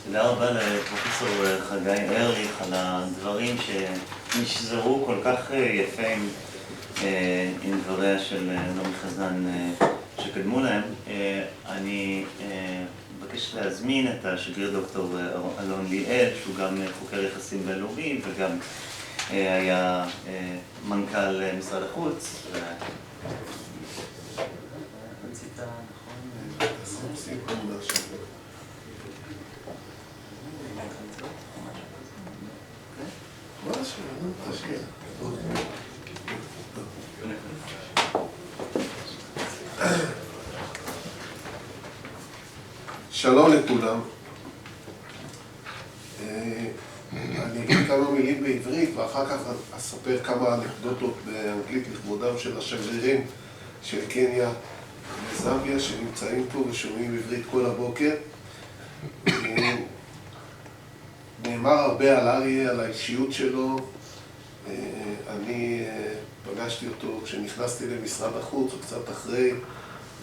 תודה רבה לפרופסור חגי ארליך על הדברים שנשזרו כל כך יפה עם דבריה של נעמי חזן שקדמו להם. אני מבקש להזמין את השגריר דוקטור אלון ליאל, שהוא גם חוקר יחסים בינלאומיים וגם היה מנכ"ל משרד החוץ. רצית, נכון? שלום לכולם. אני אגיד כמה מילים בעברית ואחר כך אספר כמה אנקדוטות באנגלית לכבודם של השגרירים של קניה וזמביה שנמצאים פה ושומעים עברית כל הבוקר. נאמר הרבה על אריה, על האישיות שלו. אני פגשתי אותו כשנכנסתי למשרד החוץ, קצת אחרי,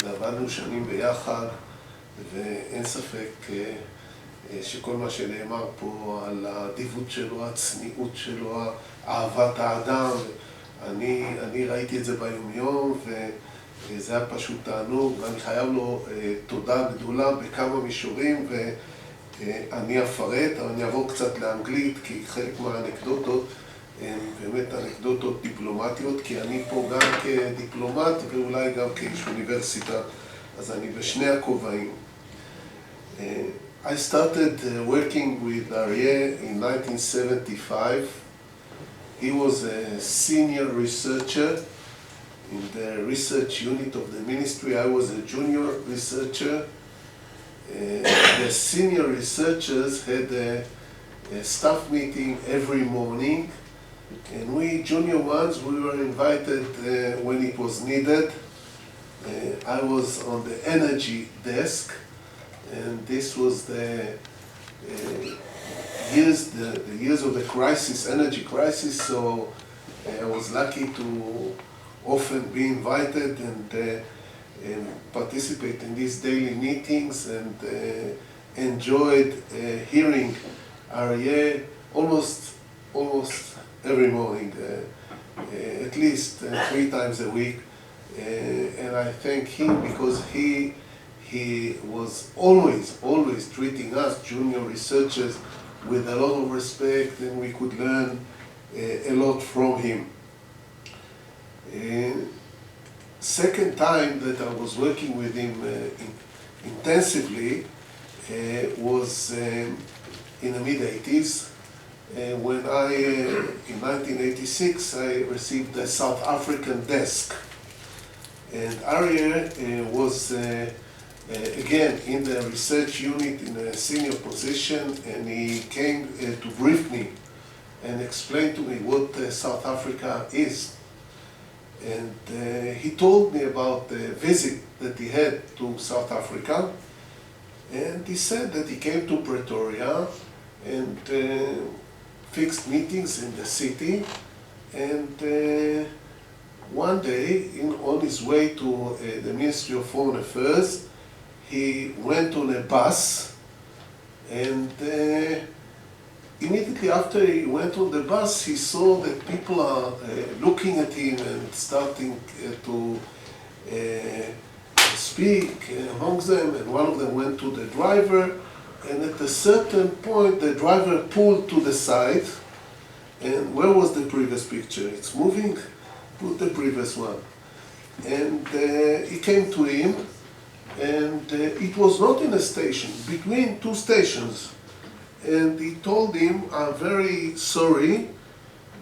ועבדנו שנים ביחד, ואין ספק שכל מה שנאמר פה על האדיבות שלו, הצניעות שלו, אהבת האדם, אני ראיתי את זה ביומיום, וזה היה פשוט תענוג, ואני חייב לו תודה גדולה בכמה מישורים, אני אפרט, אבל אני אעבור קצת לאנגלית, כי חלק מהאנקדוטות הן באמת אנקדוטות דיפלומטיות, כי אני פה גם כדיפלומט ואולי גם כאיש אוניברסיטה, אז אני בשני הכובעים. I started working with Arye in 1975. He was a senior researcher in the research unit of the ministry. I was a junior researcher. The senior researchers had a staff meeting every morning, and we junior ones, we were invited when it was needed. I was on the energy desk, and this was the years of the crisis, energy crisis, so I was lucky to often be invited and participate in these daily meetings, and enjoyed hearing Arye almost every morning, at least 3 times a week. And I thank him because he was always treating us junior researchers with a lot of respect, and we could learn a lot from him. Second time that I was working with him intensively was in the mid-80s, when in 1986, I received the South African desk. And Arye was, again, in the research unit in a senior position, and he came to brief me and explain to me what South Africa is. And he told me about the visit that he had to South Africa, and he said that he came to Pretoria and fixed meetings in the city, and one day, on his way to the Ministry of Foreign Affairs, he went on a bus, and immediately after he went on the bus, he saw that people are looking at him and starting to speak amongst them, and one of them went to the driver, and at a certain point the driver pulled to the side, and where was the previous picture? It's moving? Put the previous one. And he came to him, and it was not in a station, between 2 stations. And he told him, I'm very sorry,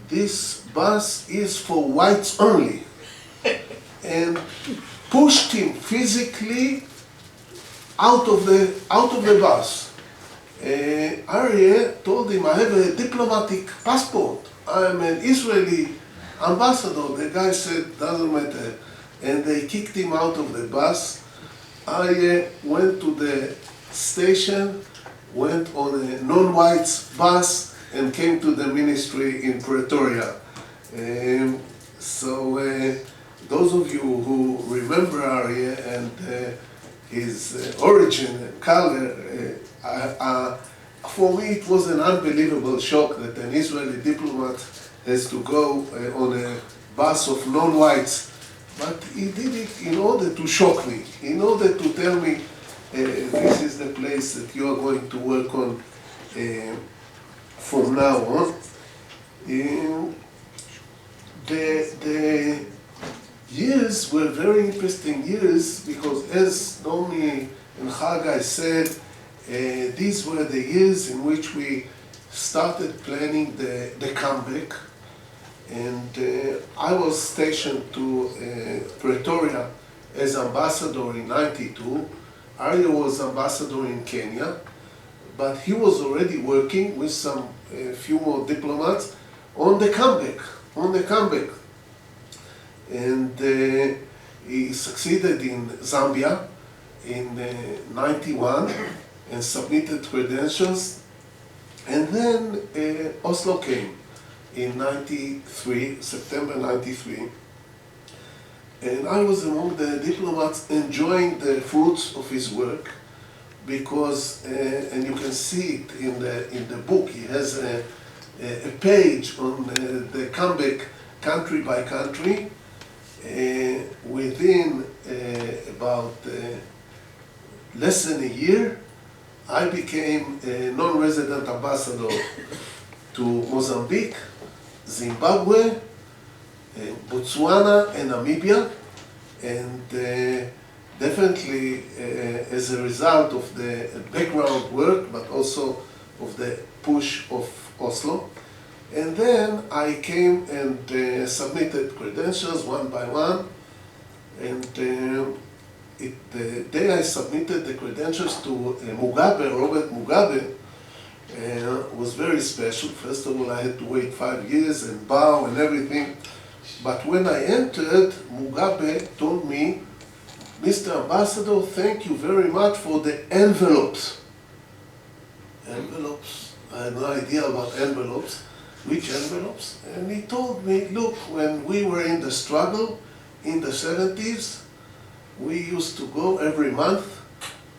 this bus is for whites only. And pushed him physically out of the bus. Arye told him, I have a diplomatic passport. I'm an Israeli ambassador. The guy said, doesn't matter. And they kicked him out of the bus. I went to the station, went on a non-whites bus, and came to the ministry in Pretoria. So those of you who remember Arye and his origin and color, for me it was an unbelievable shock that an Israeli diplomat has to go on a bus of non-whites. But he did it in order to shock me, in order to tell me this is the place that you are going to work on from now on. The years were very interesting years because, as Naomi and Chagai said, these were the years in which we started planning the comeback. And I was stationed to Pretoria as ambassador in '92. Arye was ambassador in Kenya, but he was already working with some few more diplomats on the comeback, And he succeeded in Zambia in '91 and submitted credentials. And then Oslo came in '93, September '93. And I was among the diplomats enjoying the fruits of his work because, and you can see it in the book, he has a page on the comeback country by country. Within about less than a year, I became a non-resident ambassador to Mozambique, Zimbabwe, Botswana, and Namibia. And definitely as a result of the background work, but also of the push of Oslo. And then I came and submitted credentials one by one. And the day I submitted the credentials to Robert Mugabe, was very special. First of all, I had to wait 5 years and bow and everything. But when I entered, Mugabe told me, "Mr. Ambassador, thank you very much for the envelopes." Envelopes? I had no idea about envelopes. Which envelopes? And he told me, look, when we were in the struggle in the '70s, we used to go every month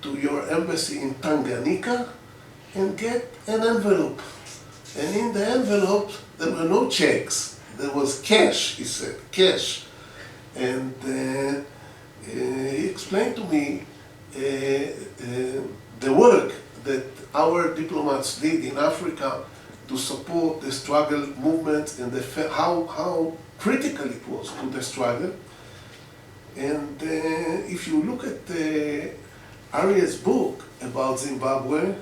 to your embassy in Tanganyika and get an envelope. And in the envelope, there were no checks. There was cash, he said, cash. And he explained to me the work that our diplomats did in Africa to support the struggle movement and how critical it was to the struggle. And if you look at Arye's book about Zimbabwe,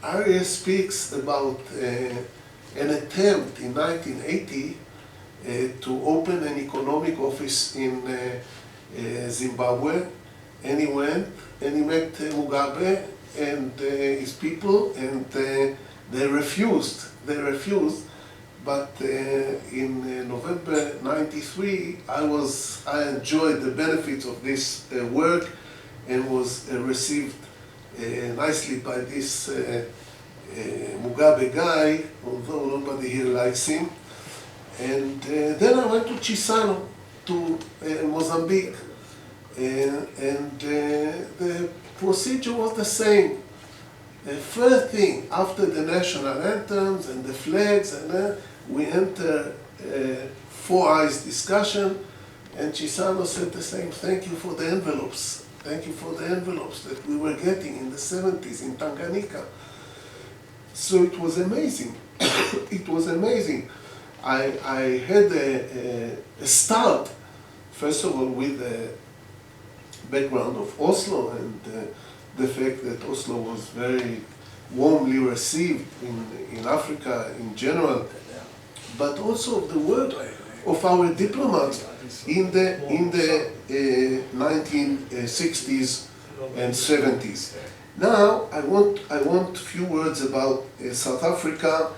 Arye speaks about an attempt in 1980 to open an economic office in Zimbabwe, and he went and he met Mugabe and his people, and they refused. But in November '93, I enjoyed the benefits of this work and was received nicely by this Mugabe guy, although nobody here likes him. And then I went to Chisano, to Mozambique, and the procedure was the same. The first thing, after the national anthems and the flags, and we enter Four Eyes discussion, and Chisano said the same, thank you for the envelopes. Thank you for the envelopes that we were getting in the '70s in Tanganyika. So it was amazing. It was amazing. I had a start, first of all, with the background of Oslo and the fact that Oslo was very warmly received in Africa in general, but also the work of our diplomats in the 1960s and 70s. Now I want a few words about South Africa,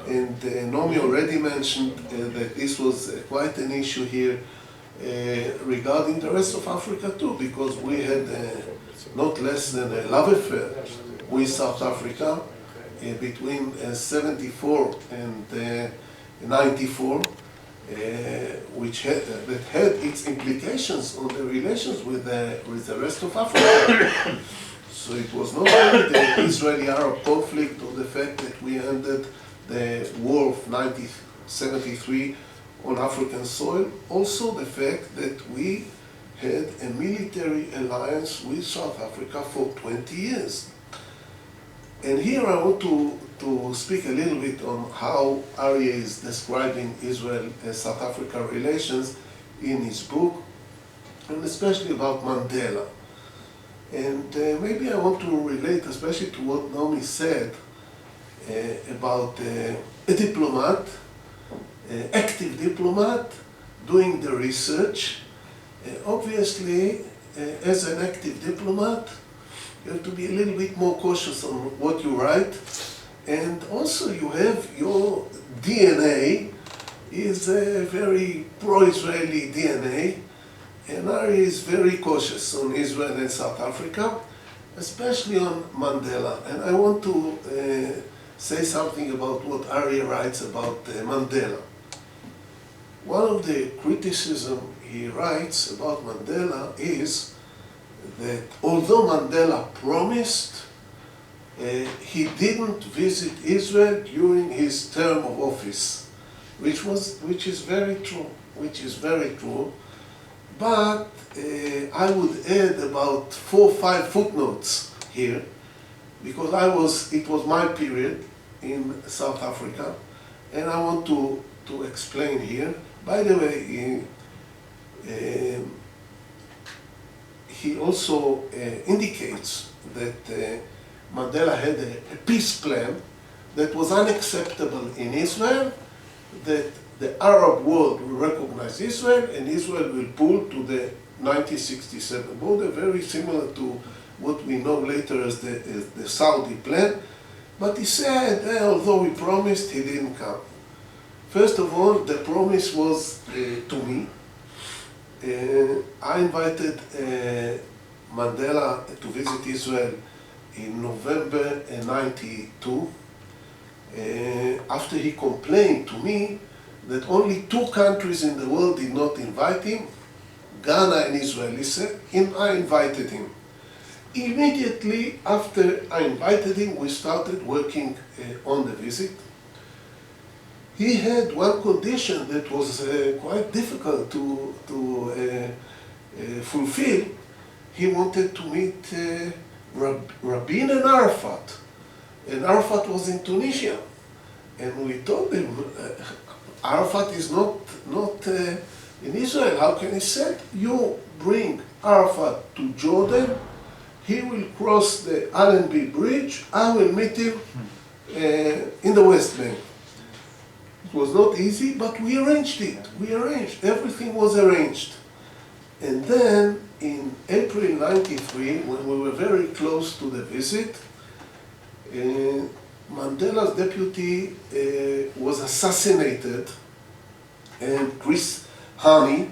and Naomi already mentioned that this was quite an issue here regarding the rest of Africa too, because we had not less than a love affair with South Africa between '74 and '94, which had its implications on the relations with the rest of Africa. So it was not only the Israeli-Arab conflict or the fact that we ended the war of 1973 on African soil, also the fact that we had a military alliance with South Africa for 20 years. And here I want to speak a little bit on how Arye is describing Israel and South Africa relations in his book, and especially about Mandela. And maybe I want to relate especially to what Naomi said about a diplomat, active diplomat, doing the research. Obviously, as an active diplomat, you have to be a little bit more cautious on what you write. And also you have your DNA is a very pro-Israeli DNA. And Arye is very cautious on Israel and South Africa, especially on Mandela. And I want to say something about what Arye writes about Mandela. One of the criticism he writes about Mandela is that although Mandela promised, he didn't visit Israel during his term of office, which is very true. But I would add about 4 or 5 footnotes here, because it was my period in South Africa, and I want to explain here. By the way, he also indicates that Mandela had a peace plan that was unacceptable in Israel, that the Arab world will recognize Israel, and Israel will pull to the 1967 border, very similar to what we know later as the Saudi plan. But he said, although he promised, he didn't come. First of all, the promise was to me. I invited Mandela to visit Israel in November 92, after he complained to me that only 2 countries in the world did not invite him, Ghana and Israel. He said, and I invited him. Immediately after I invited him, we started working on the visit. He had one condition that was quite difficult to fulfill. He wanted to meet Rabin and Arafat. And Arafat was in Tunisia. And we told him, Arafat is not in Israel. How can he say? You bring Arafat to Jordan, he will cross the Allenby Bridge, I will meet him in the West Bank. It was not easy, but we arranged it. Everything was arranged. And then in April 93, when we were very close to the visit, Mandela's deputy was assassinated, and Chris Hani,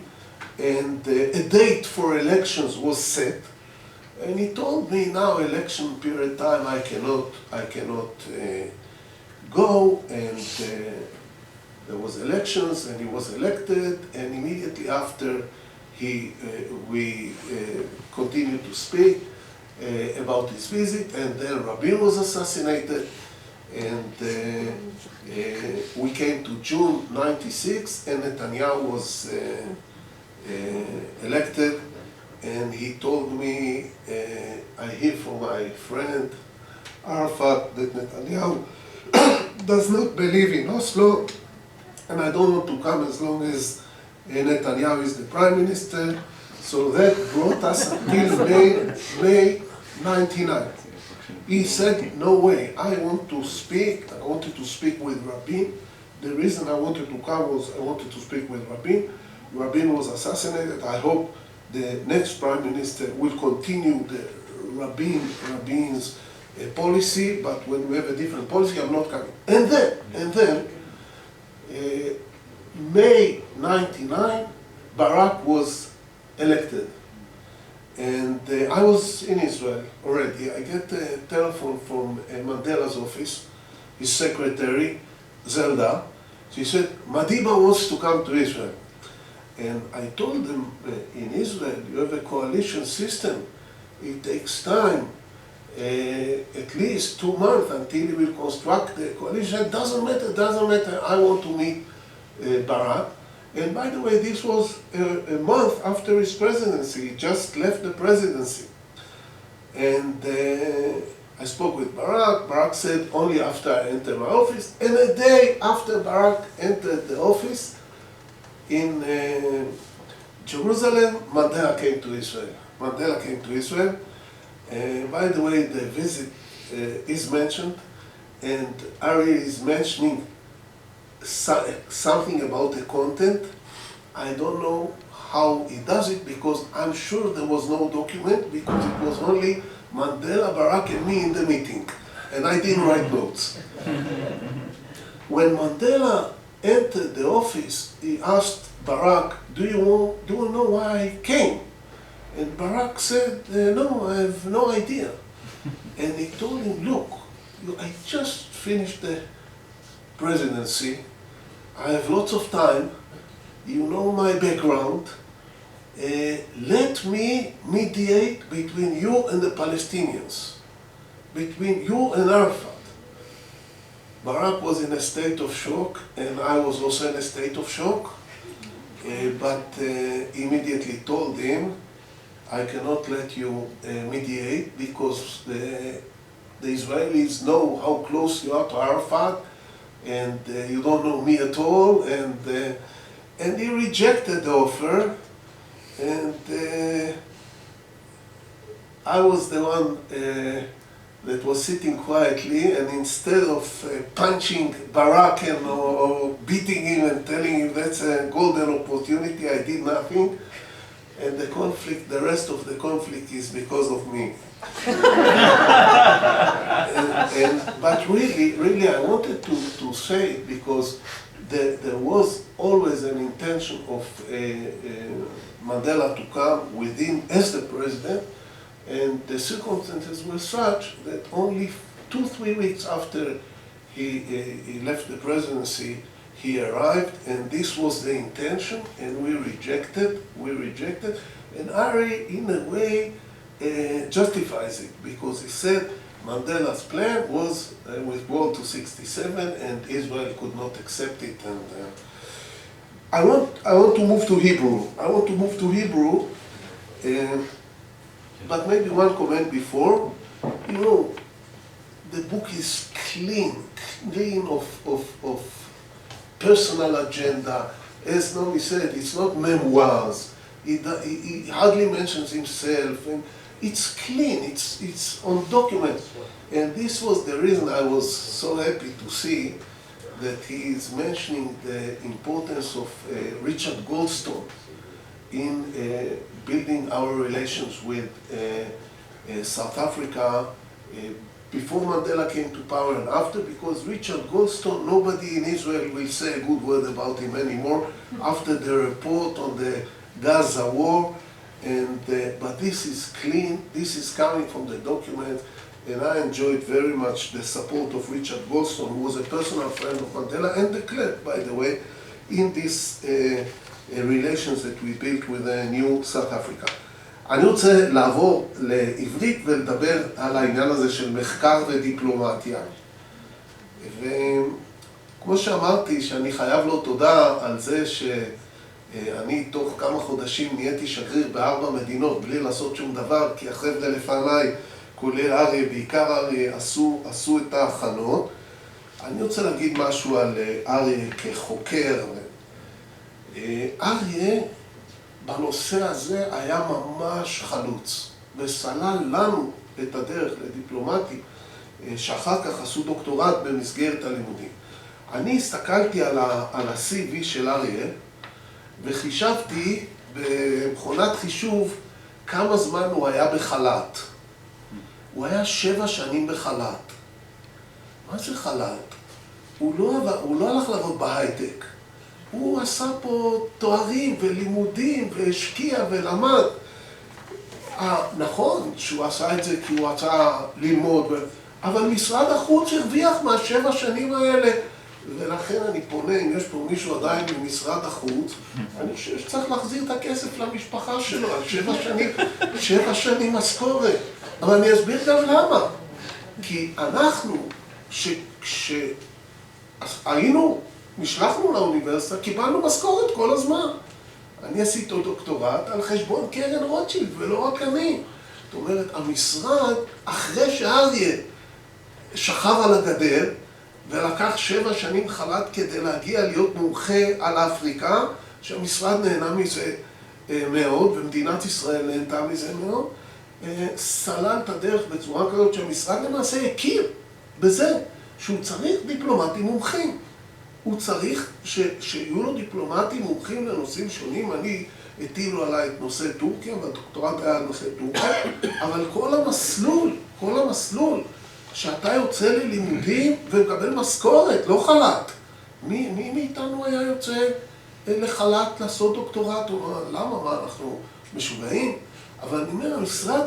and a date for elections was set. And he told me, now election period time, I cannot go, and there was elections, and he was elected, and immediately after we continued to speak about his visit, and then Rabin was assassinated, and we came to June 96, and Netanyahu was elected, and he told me, I hear from my friend Arafat that Netanyahu does not believe in Oslo, and I don't want to come as long as Netanyahu is the prime minister. So that brought us until May 99. He said, no way, I wanted to speak with Rabin. The reason I wanted to come was I wanted to speak with Rabin. Rabin was assassinated. I hope the next prime minister will continue the Rabin's policy, but when we have a different policy, I'm not coming. And then, May 99, Barak was elected. And I was in Israel already. I get a telephone from Mandela's office, his secretary, Zelda. She said, Madiba wants to come to Israel. And I told them, in Israel, you have a coalition system. It takes time. at least 2 months until he will construct the coalition. Doesn't matter, I want to meet Barak. And by the way, this was a month after his presidency. He just left the presidency. And I spoke with Barak. Barak said only after I entered my office. And a day after Barak entered the office in Jerusalem, Mandela came to Israel. By the way, the visit is mentioned, and Arye is mentioning something about the content. I don't know how he does it, because I'm sure there was no document, because it was only Mandela, Barak, and me in the meeting, and I didn't write notes. When Mandela entered the office, he asked Barak, do you know why I came? And Barak said, no, I have no idea. And he told him, look, I just finished the presidency. I have lots of time. You know my background. Let me mediate between you and the Palestinians, between you and Arafat. Barak was in a state of shock, and I was also in a state of shock. But immediately told him, I cannot let you mediate, because the Israelis know how close you are to Arafat, and you don't know me at all. And he rejected the offer, and I was the one that was sitting quietly, and instead of punching Barak or beating him and telling him that's a golden opportunity, I did nothing. And the rest of the conflict is because of me. But really, I wanted to say it, because there was always an intention of Mandela to come with him as the president, and the circumstances were such that only 2-3 weeks after he left the presidency, he arrived, and this was the intention, and we rejected, and Arye, in a way, justifies it, because he said Mandela's plan was withdrawal to 67, and Israel could not accept it. And I want to move to Hebrew. But maybe one comment before. You know, the book is clean of personal agenda. As Naomi said, it's not memoirs. He hardly mentions himself, and it's clean, it's on documents. And this was the reason I was so happy to see that he is mentioning the importance of Richard Goldstone in building our relations with South Africa before Mandela came to power and after, because Richard Goldstone, nobody in Israel will say a good word about him anymore after the report on the Gaza war. But this is clean, this is coming from the document, and I enjoyed very much the support of Richard Goldstone, who was a personal friend of Mandela and declared, by the way, in these relations that we built with the new South Africa. אני רוצה לעבור לעברית ולדבר על העניין הזה של מחקר ודיפלומטיה. וכמו שאמרתי, שאני חייב לו תודה על זה שאני תוך כמה חודשים נהייתי שגריר ב4 מדינות בלי לעשות שום דבר, כי החבר'ה לפניי, כולל אריה, בעיקר אריה, עשו את ההכנות. אני רוצה להגיד משהו על אריה כחוקר. אריה בנושא הזה היה ממש חלוץ, וסלל לנו את הדרך לדיפלומטים שאחר כך עשו דוקטורט במסגרת הלימודים. אני הסתכלתי על ה-CV של אריה וחישבתי במכונת חישוב כמה זמן הוא היה בחל"ת. הוא היה 7 שנים בחל"ת. מה זה חל"ת? הוא לא הלך לעבוד בהייטק. הוא עשה פה תוארים ולימודים והשקיע ולמד. נכון שהוא עשה את זה כי הוא רצה ללמוד, אבל משרד החוץ הרוויח מה7 שנים האלה ולכן אני פונה, אם יש פה מישהו עדיין ממשרד החוץ, אני חושב שצריך להחזיר את הכסף למשפחה שלו על 7 שנים משכורת. אבל אני אסביר גם למה. כי אנחנו, נשלחנו לאוניברסיטה, קיבלנו משכורת כל הזמן. אני עשיתי דוקטורט על חשבון קרן רוטשילד, ולא רק אני. זאת אומרת, המשרד, אחרי שאריה שכב על הגדר, ולקח 7 שנים חל"ת כדי להגיע להיות מומחה על אפריקה, שהמשרד נהנה מזה מאוד, ומדינת ישראל נהנתה מזה מאוד, סלל את הדרך בצורה כזאת שהמשרד למעשה הכיר בזה שהוא צריך דיפלומטים מומחים. הוא צריך שיהיו לו דיפלומטים מומחים לנושאים שונים. אני הטילו עליי את נושא טורקיה, והדוקטורט היה על נושא טורקיה, אבל כל המסלול, שאתה יוצא ללימודים ומקבל משכורת, לא חל"ת. מי מאיתנו היה יוצא לחל"ת לעשות דוקטורט? למה? מה, אנחנו משוגעים? אבל אני אומר, המשרד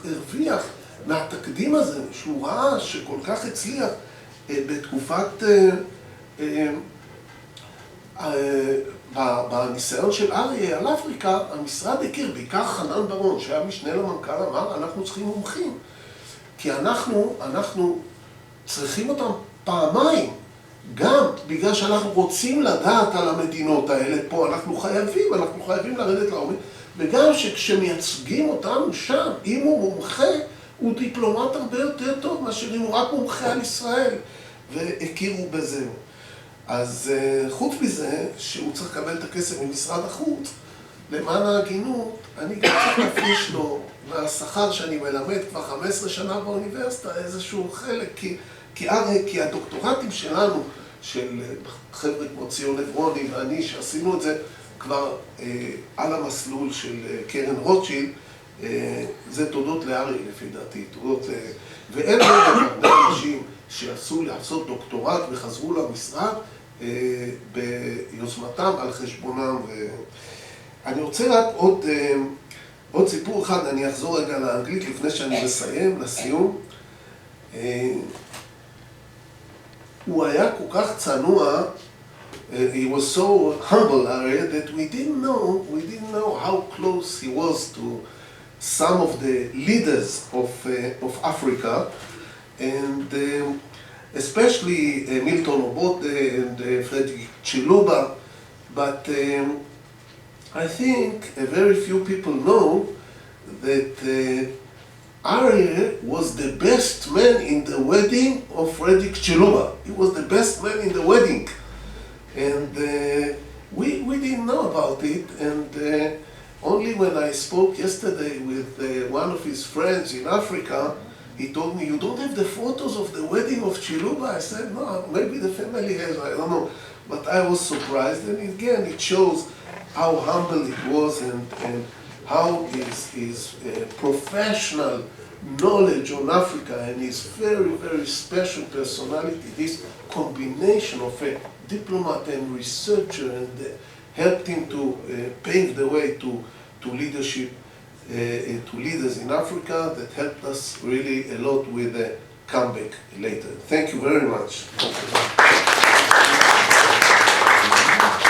הרוויח מהתקדים הזה, שהוא ראה שכל כך הצליח בתקופת, בניסיון של אריה על אפריקה, המשרד הכיר, בעיקר חנן ברון, שהיה משנה למנכ"ל, אמר, אנחנו צריכים מומחים. כי אנחנו צריכים אותם פעמיים, גם בגלל שאנחנו רוצים לדעת על המדינות האלה פה, אנחנו חייבים לרדת לעומק, וגם שכשמייצגים אותנו שם, אם הוא מומחה, הוא דיפלומט הרבה יותר טוב מאשר אם הוא רק מומחה על ישראל, והכירו בזה. אז חוץ מזה, שהוא צריך לקבל את הכסף ממשרד החוץ, למען ההגינות, אני גם צריך להפריש לו מהשכר שאני מלמד כבר 15 שנה באוניברסיטה איזשהו חלק, כי הדוקטורטים שלנו, של חבר'ה כמו ציון עברוני ואני, שעשינו את זה כבר על המסלול של קרן רוטשילד, זה תודות לאריה לפי דעתי, ואין הרבה אנשים שעשו לעשות דוקטורט וחזרו למשרד ביוזמתם על חשבונם. אני רוצה רק עוד סיפור אחד, אני אחזור רגע לאנגלית לפני שאני מסיים, לסיום. הוא היה כל כך צנוע, he was so humble, Arye, that we didn't know how close he was to some of the leaders of Africa, and especially Milton Obote and Frederick Chiluba, but I think very few people know that Arye was the best man in the wedding of Frederick Chiluba. He was the best man in the wedding. And we didn't know about it, and only when I spoke yesterday with one of his friends in Africa, he told me, you don't have the photos of the wedding of Chiluba? I said, no, maybe the family has, I don't know. But I was surprised, and again, it shows how humble it was and how his professional knowledge on Africa and his very, very special personality, this combination of a diplomat and researcher, and helped him to pave the way to leadership, to leaders in Africa, that helped us really a lot with the comeback later. Thank you very much.